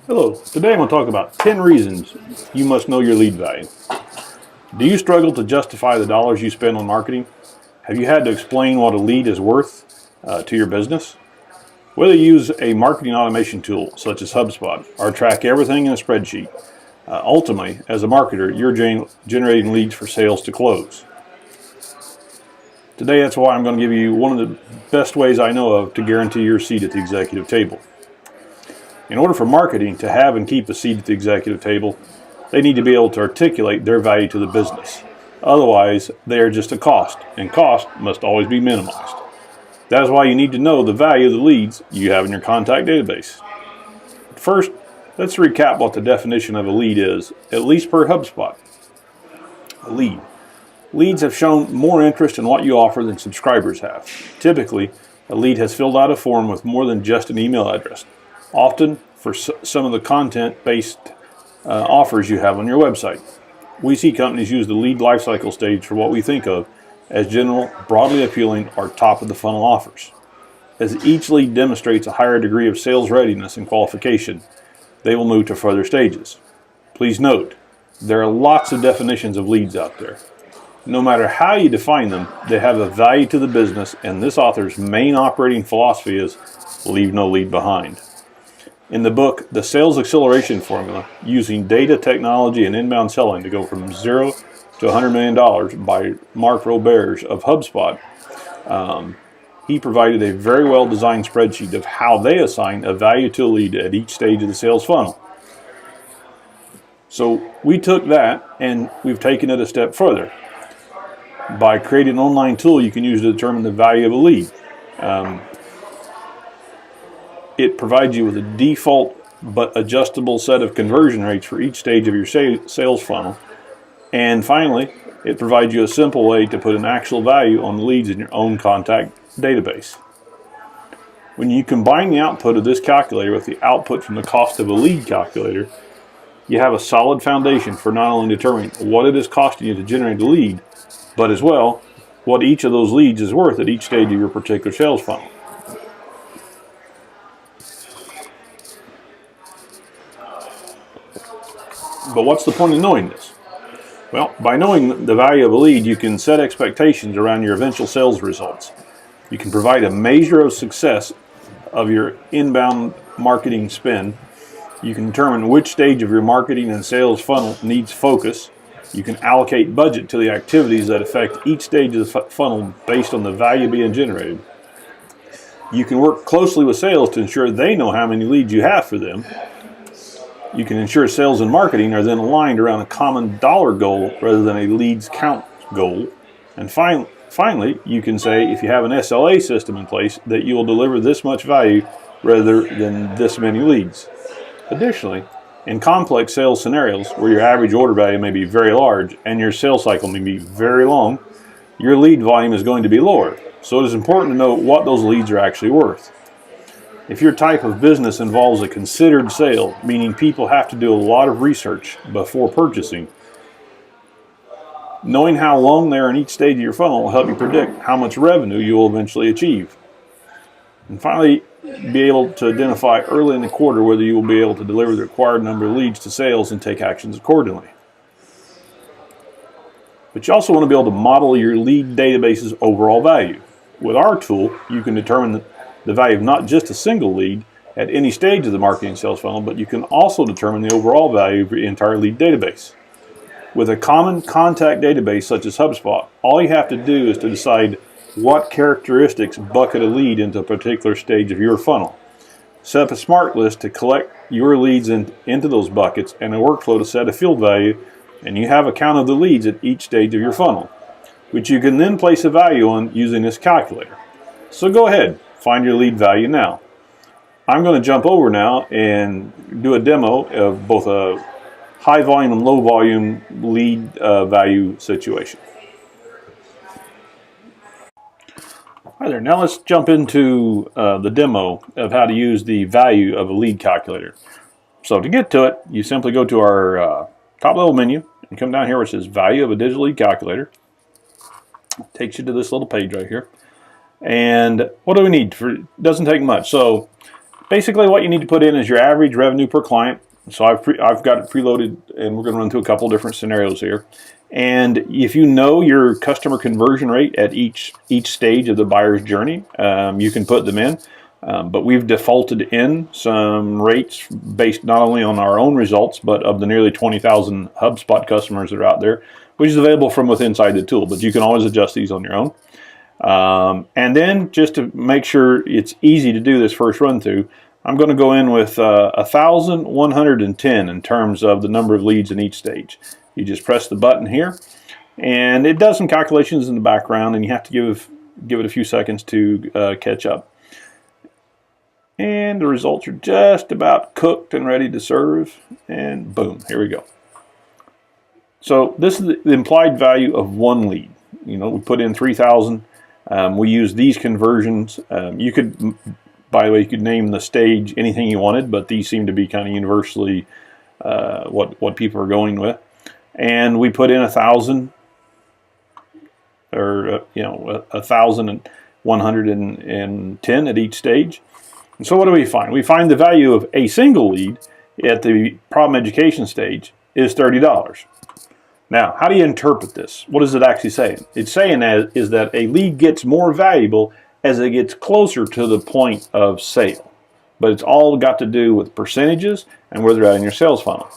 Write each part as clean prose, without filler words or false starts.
Hello, today I'm going to talk about 10 reasons you must know your lead value. Do you struggle to justify the dollars you spend on marketing? Have you had to explain what a lead is worth to your business? Whether you use a marketing automation tool such as HubSpot or track everything in a spreadsheet, ultimately, as a marketer, you're generating leads for sales to close. Today, that's why I'm going to give you one of the best ways I know of to guarantee your seat at the executive table. In order for marketing to have and keep a seat at the executive table, they need to be able to articulate their value to the business. Otherwise, they are just a cost, and cost must always be minimized. That is why you need to know the value of the leads you have in your contact database. First, let's recap what the definition of a lead is, at least per HubSpot. A lead. Leads have shown more interest in what you offer than subscribers have. Typically, a lead has filled out a form with more than just an email address. Often for some of the content-based offers you have on your website. We see companies use the lead lifecycle stage for what we think of as general, broadly appealing, or top-of-the-funnel offers. As each lead demonstrates a higher degree of sales readiness and qualification, they will move to further stages. Please note, there are lots of definitions of leads out there. No matter how you define them, they have a value to the business, and this author's main operating philosophy is leave no lead behind. In the book, The Sales Acceleration Formula, Using Data, Technology, and Inbound Selling to Go from Zero to $100 Million by Mark Roberge of HubSpot, he provided a very well-designed spreadsheet of how they assign a value to a lead at each stage of the sales funnel. So we took that and we've taken it a step further. By creating an online tool you can use to determine the value of a lead. It provides you with a default but adjustable set of conversion rates for each stage of your sales funnel. And finally, it provides you a simple way to put an actual value on the leads in your own contact database. When you combine the output of this calculator with the output from the cost of a lead calculator, you have a solid foundation for not only determining what it is costing you to generate a lead, but as well, what each of those leads is worth at each stage of your particular sales funnel. But what's the point of knowing this? Well, by knowing the value of a lead, you can set expectations around your eventual sales results. You can provide a measure of success of your inbound marketing spend. You can determine which stage of your marketing and sales funnel needs focus. You can allocate budget to the activities that affect each stage of the funnel based on the value being generated. You can work closely with sales to ensure they know how many leads you have for them. You can ensure sales and marketing are then aligned around a common dollar goal rather than a leads count goal. And finally, you can say if you have an SLA system in place that you will deliver this much value rather than this many leads. Additionally, in complex sales scenarios where your average order value may be very large and your sales cycle may be very long, your lead volume is going to be lower. So it is important to know what those leads are actually worth. If your type of business involves a considered sale, meaning people have to do a lot of research before purchasing, knowing how long they are in each stage of your funnel will help you predict how much revenue you will eventually achieve. And finally, be able to identify early in the quarter whether you will be able to deliver the required number of leads to sales and take actions accordingly. But you also want to be able to model your lead database's overall value. With our tool, you can determine the value of not just a single lead at any stage of the marketing sales funnel, but you can also determine the overall value of your entire lead database. With a common contact database such as HubSpot, all you have to do is to decide what characteristics bucket a lead into a particular stage of your funnel. Set up a smart list to collect your leads into those buckets and a workflow to set a field value, and you have a count of the leads at each stage of your funnel, which you can then place a value on using this calculator. So go ahead, find your lead value now. I'm going to jump over now and do a demo of both a high volume and low volume lead value situation. Hi there, now let's jump into the demo of how to use the value of a lead calculator. So to get to it, you simply go to our top level menu and come down here where it says value of a digital lead calculator. It takes you to this little page right here. And what do we need? It doesn't take much. So basically what you need to put in is your average revenue per client. So I've got it preloaded, and we're going to run through a couple different scenarios here. And if you know your customer conversion rate at each stage of the buyer's journey, you can put them in. But we've defaulted in some rates based not only on our own results, but of the nearly 20,000 HubSpot customers that are out there, which is available from within inside the tool. But you can always adjust these on your own. And then just to make sure it's easy to do this first run through, I'm going to go in with 1,110 in terms of the number of leads in each stage. You just press the button here, and it does some calculations in the background, and you have to give it a few seconds to catch up. And the results are just about cooked and ready to serve, and boom, here we go. So this is the implied value of one lead. We put in 3,000. We use these conversions. You could, by the way, you could name the stage anything you wanted, but these seem to be kind of universally what people are going with. And we put in 1,000, or 1,110 at each stage. And so what do we find? We find the value of a single lead at the problem education stage is $30. Now, how do you interpret this? What is it actually saying? It's saying is that a lead gets more valuable as it gets closer to the point of sale. But it's all got to do with percentages and where they're at in your sales funnel.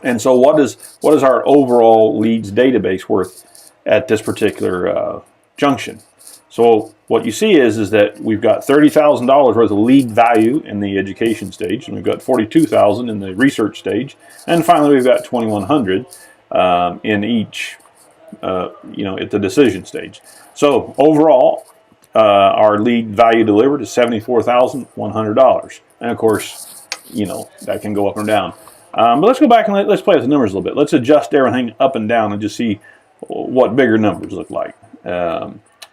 And so what is our overall leads database worth at this particular junction? So what you see is that we've got $30,000 worth of lead value in the education stage, and we've got $42,000 in the research stage, and finally we've got $2,100 in each, at the decision stage. So overall, our lead value delivered is $74,100, and of course, that can go up and down. But let's go back and let's play with the numbers a little bit. Let's adjust everything up and down and just see what bigger numbers look like.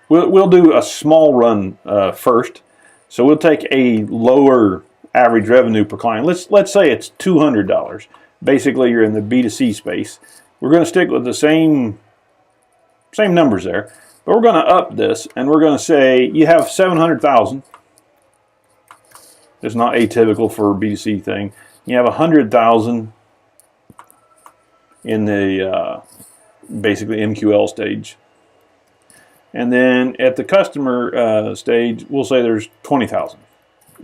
We'll do a small run first. So we'll take a lower average revenue per client. Let's say it's $200. Basically, you're in the B2C space. We're going to stick with the same numbers there, but we're going to up this, and we're going to say you have 700,000. It's not atypical for a B2C thing. You have 100,000 in the basically MQL stage. And then at the customer stage, we'll say there's 20,000.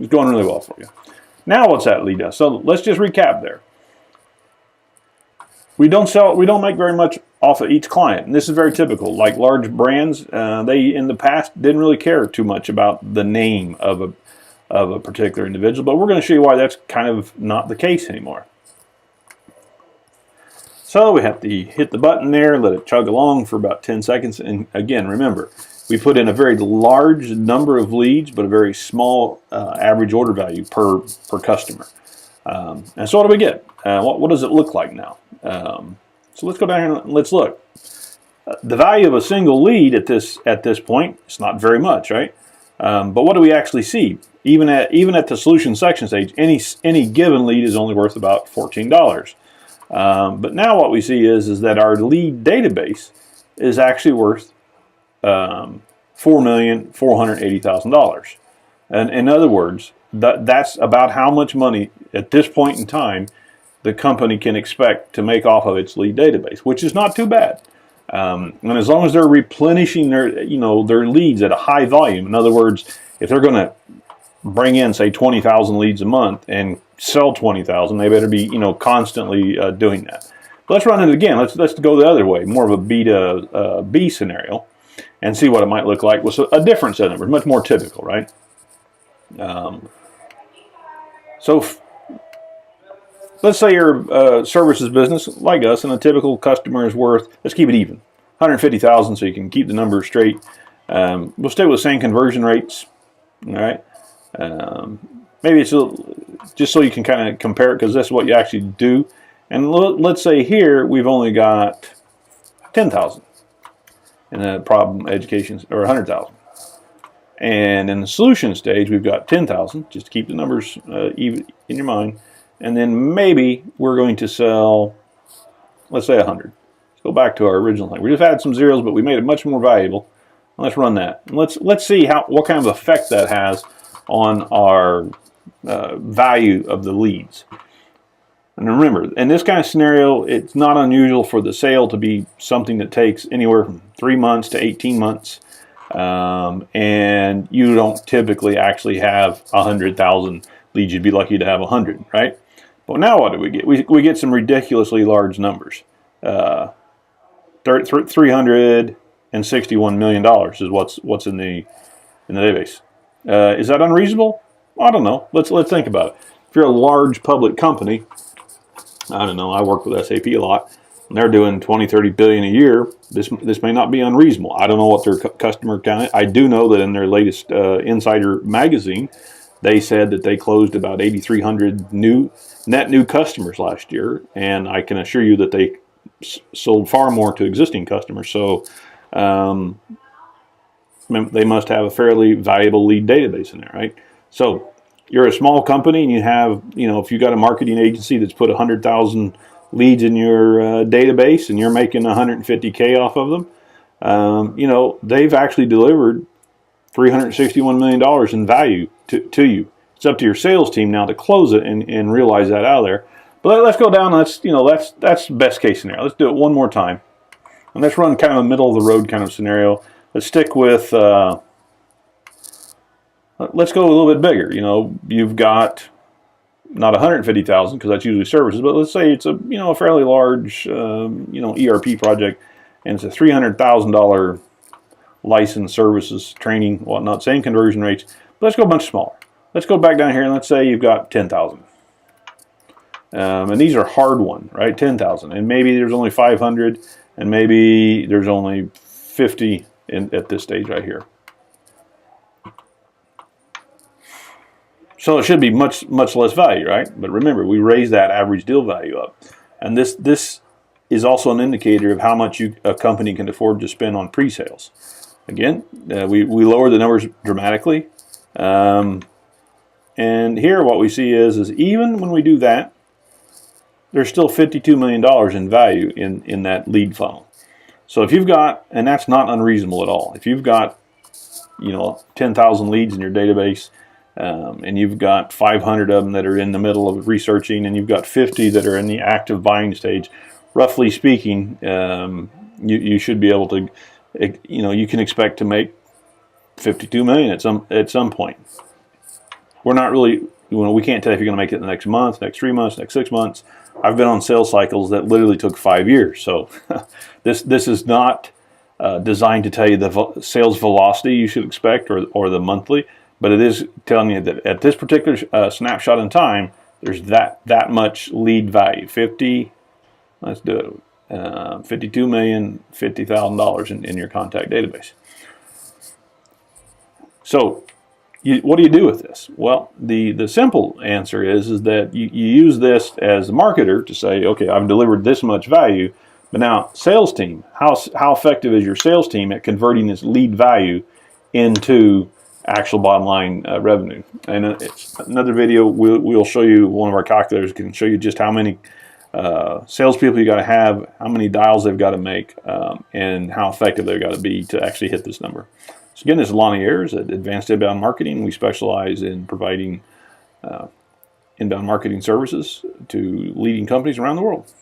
It's going really well for you. Now what's that lead us? So let's just recap there. We don't make very much off of each client. And this is very typical. Like large brands, they in the past didn't really care too much about the name of a particular individual, but we're going to show you why that's kind of not the case anymore. So we have to hit the button there, let it chug along for about 10 seconds. And again, remember, we put in a very large number of leads, but a very small average order value per customer. And so what do we get? What does it look like now? So let's go down here and let's look. The value of a single lead at this point, it's not very much, right? But what do we actually see? Even at the solution section stage, any given lead is only worth about $14. But now what we see is that our lead database is actually worth $4,480,000. And in other words, that's about how much money at this point in time the company can expect to make off of its lead database, which is not too bad. And as long as they're replenishing their leads at a high volume, in other words, if they're going to bring in, say, 20,000 leads a month and sell 20,000, they better be, constantly doing that. But let's run it again. Let's go the other way, more of a B to B scenario, and see what it might look like with a different set of numbers, much more typical, right? Let's say you're a services business like us, and a typical customer is worth, let's keep it even, 150,000, so you can keep the numbers straight. We'll stay with the same conversion rates, all right? Maybe it's just so you can kind of compare it, because that's what you actually do. And let's say here we've only got 10,000 in the problem education, or 100,000. And in the solution stage, we've got 10,000, just to keep the numbers even in your mind. And then maybe we're going to sell, let's say 100. Let's go back to our original thing. We just added some zeros, but we made it much more valuable. Let's run that. And let's see what kind of effect that has on our value of the leads. And remember, in this kind of scenario, it's not unusual for the sale to be something that takes anywhere from 3 months to 18 months. And you don't typically actually have 100,000 leads. You'd be lucky to have 100, right? But now what do we get? We get some ridiculously large numbers. $361 million is what's in the database. Is that unreasonable? I don't know. Let's think about it. If you're a large public company, I don't know, I work with SAP a lot, and they're doing 20, 30 billion a year. This may not be unreasonable. I don't know what their customer count is. I do know that in their latest Insider magazine, they said that they closed about 8,300 net new customers last year, and I can assure you that they sold far more to existing customers. So they must have a fairly valuable lead database in there, right? So you're a small company and you have, if you got a marketing agency that's put 100,000 leads in your database and you're making 150K off of them, they've actually delivered $361 million in value to you. It's up to your sales team now to close it and realize that out of there. But let's go down. That's the best case scenario. Let's do it one more time. And let's run kind of a middle of the road kind of scenario. Let's stick with, let's go a little bit bigger. You've got not 150,000 because that's usually services, but let's say it's a fairly large ERP project, and it's a $300,000 license, services, training, whatnot, same conversion rates. But let's go a bunch smaller. Let's go back down here and let's say you've got 10,000. And these are hard won, right? 10,000, and maybe there's only 500, and maybe there's only 50 at this stage right here. So it should be much less value, right? But remember, we raised that average deal value up, and this is also an indicator of how much a company can afford to spend on pre-sales. Again, we lowered the numbers dramatically, and here what we see is even when we do that, there's still $52 million in value in that lead funnel. So if you've got, and that's not unreasonable at all, if you've got 10,000 leads in your database, and you've got 500 of them that are in the middle of researching, and you've got 50 that are in the active buying stage, roughly speaking, you should be able to, you can expect to make 52 million at some point. We're not really, we can't tell if you're going to make it in the next month, next 3 months, next 6 months. I've been on sales cycles that literally took 5 years. So this is not designed to tell you the sales velocity you should expect or the monthly, but it is telling you that at this particular snapshot in time, there's that much lead value. Let's do it. $52,050,000 in your contact database. So what do you do with this? Well, the simple answer is that you use this as a marketer to say, okay, I've delivered this much value, but now sales team, how effective is your sales team at converting this lead value into actual bottom line revenue? And it's another video. We'll show you, one of our calculators can show you just how many salespeople you got to have, how many dials they've got to make, and how effective they've got to be to actually hit this number. So again, this is Lonnie Ayers at Advanced Inbound Marketing. We specialize in providing inbound marketing services to leading companies around the world.